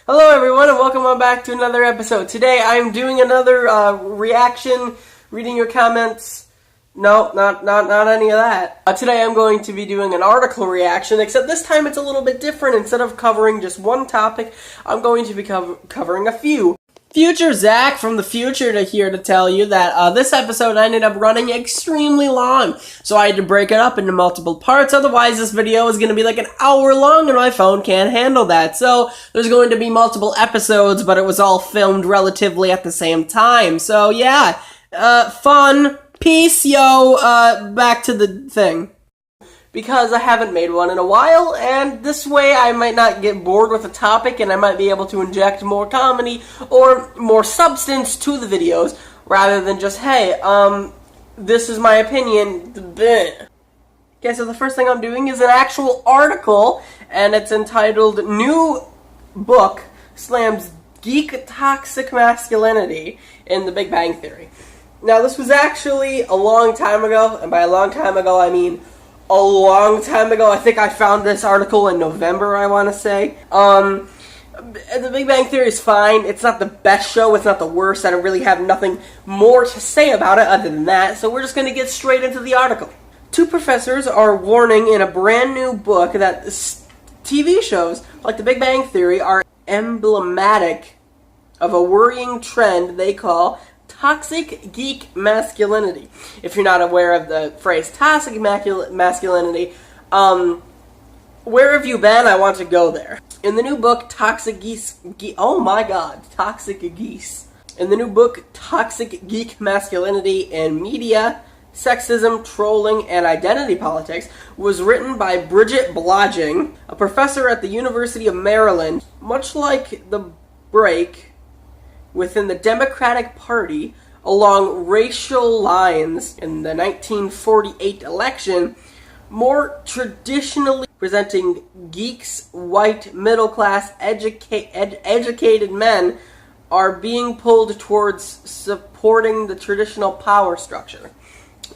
Hello everyone and welcome on back to another episode. Today I'm doing another reaction, reading your comments. No, not any of that. Today I'm going to be doing an article reaction, except this time it's a little bit different. Instead of covering just one topic, I'm going to be covering a few. Future Zach from the future here to tell you that this episode ended up running extremely long, so I had to break it up into multiple parts. Otherwise this video is going to be like an hour long and my phone can't handle that. So there's going to be multiple episodes, but it was all filmed relatively at the same time. So yeah, fun. Peace, yo. Back to the thing. Because I haven't made one in a while, and this way I might not get bored with a topic, and I might be able to inject more comedy or more substance to the videos, rather than just, hey, this is my opinion. Okay, so the first thing I'm doing is an actual article, and it's entitled, New Book Slams Geek Toxic Masculinity in the Big Bang Theory. Now, this was actually a long time ago, and by a long time ago, I mean a long time ago. I think I found this article in November, I want to say. The Big Bang Theory is fine. It's not the best show. It's not the worst. I don't really have nothing more to say about it other than that, so we're just going to get straight into the article. Two professors are warning in a brand new book that TV shows like The Big Bang Theory are emblematic of a worrying trend they call toxic geek masculinity. If you're not aware of the phrase toxic masculinity, where have you been? I want to go there. In the new book, Toxic Geese. In the new book, Toxic Geek Masculinity in Media, Sexism, Trolling, and Identity Politics, was written by Bridget Blodging, a professor at the University of Maryland. Much like the break within the Democratic Party along racial lines in the 1948 election, more traditionally presenting geeks, white, middle-class, educated men are being pulled towards supporting the traditional power structure.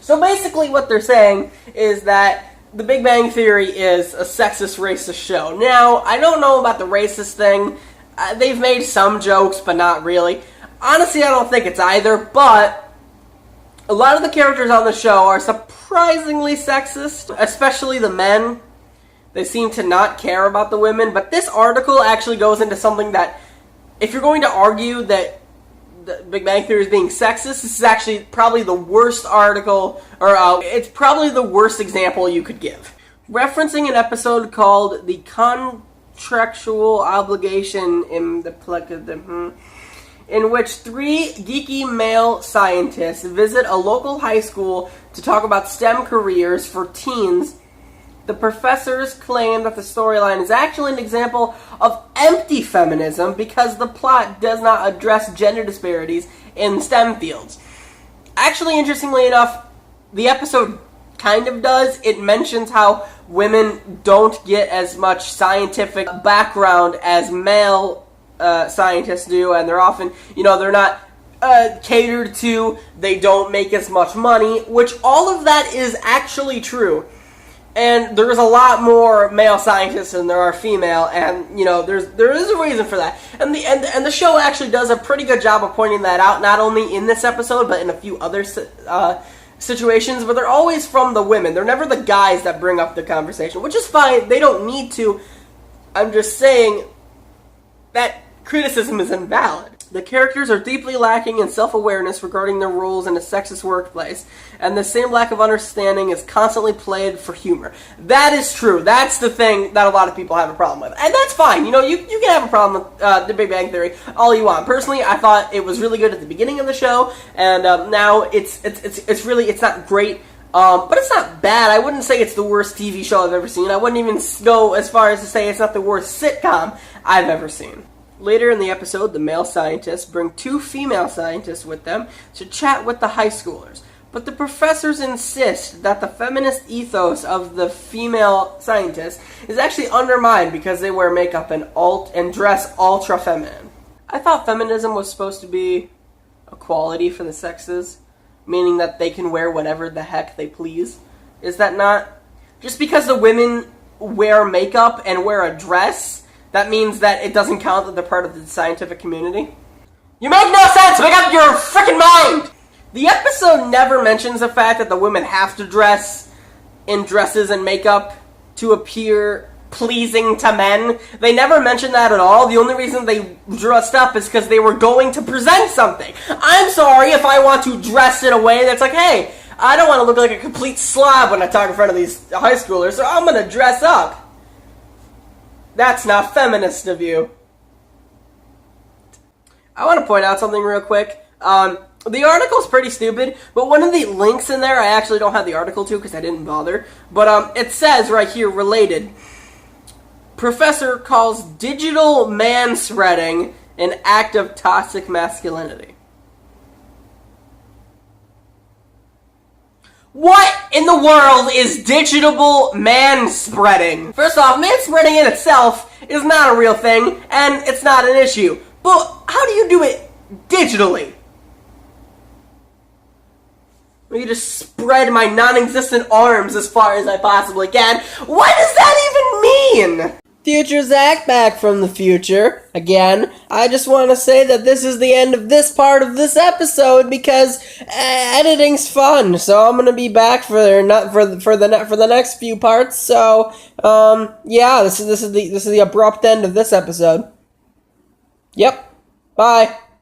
So basically what they're saying is that The Big Bang Theory is a sexist, racist show. Now, I don't know about the racist thing. They've made some jokes, but not really. Honestly, I don't think it's either, but a lot of the characters on the show are surprisingly sexist, especially the men. They seem to not care about the women, but this article actually goes into something that, if you're going to argue that the Big Bang Theory is being sexist, this is actually probably the worst article, or it's probably the worst example you could give. Referencing an episode called The Contractual Obligation in which three geeky male scientists visit a local high school to talk about STEM careers for teens, the professors claim that the storyline is actually an example of empty feminism because the plot does not address gender disparities in STEM fields. Actually, interestingly enough, the episode kind of does. It mentions how women don't get as much scientific background as male scientists do, and they're often, they're not catered to, they don't make as much money, which all of that is actually true. And there's a lot more male scientists than there are female, and, there is a reason for that. And the show actually does a pretty good job of pointing that out, not only in this episode, but in a few other situations, but they're always from the women. They're never the guys that bring up the conversation, which is fine. They don't need to. I'm just saying that criticism is invalid. The characters are deeply lacking in self-awareness regarding their roles in a sexist workplace, and the same lack of understanding is constantly played for humor. That is true. That's the thing that a lot of people have a problem with. And that's fine. You can have a problem with The Big Bang Theory all you want. Personally, I thought it was really good at the beginning of the show, and now it's not great, but it's not bad. I wouldn't say it's the worst TV show I've ever seen. I wouldn't even go as far as to say it's not the worst sitcom I've ever seen. Later in the episode, the male scientists bring two female scientists with them to chat with the high schoolers. But the professors insist that the feminist ethos of the female scientists is actually undermined because they wear makeup and dress ultra feminine. I thought feminism was supposed to be equality for the sexes, meaning that they can wear whatever the heck they please. Is that not? Just because the women wear makeup and wear a dress, that means that it doesn't count that they're part of the scientific community? You make no sense! Make up your freaking mind! The episode never mentions the fact that the women have to dress in dresses and makeup to appear pleasing to men. They never mention that at all. The only reason they dressed up is because they were going to present something. I'm sorry if I want to dress in a way that's like, hey, I don't want to look like a complete slob when I talk in front of these high schoolers, so I'm going to dress up. That's not feminist of you. I want to point out something real quick. The article's pretty stupid, but one of the links in there, I actually don't have the article to because I didn't bother, but it says right here, related, professor calls digital manspreading an act of toxic masculinity. What in the world is digital manspreading? First off, manspreading in itself is not a real thing, and it's not an issue. But how do you do it digitally? Let me just spread my non-existent arms as far as I possibly can. What does that even mean? Future Zach back from the future. Again, I just want to say that this is the end of this part of this episode because editing's fun. So I'm gonna be back for the next few parts. So yeah, this is the abrupt end of this episode. Yep. Bye.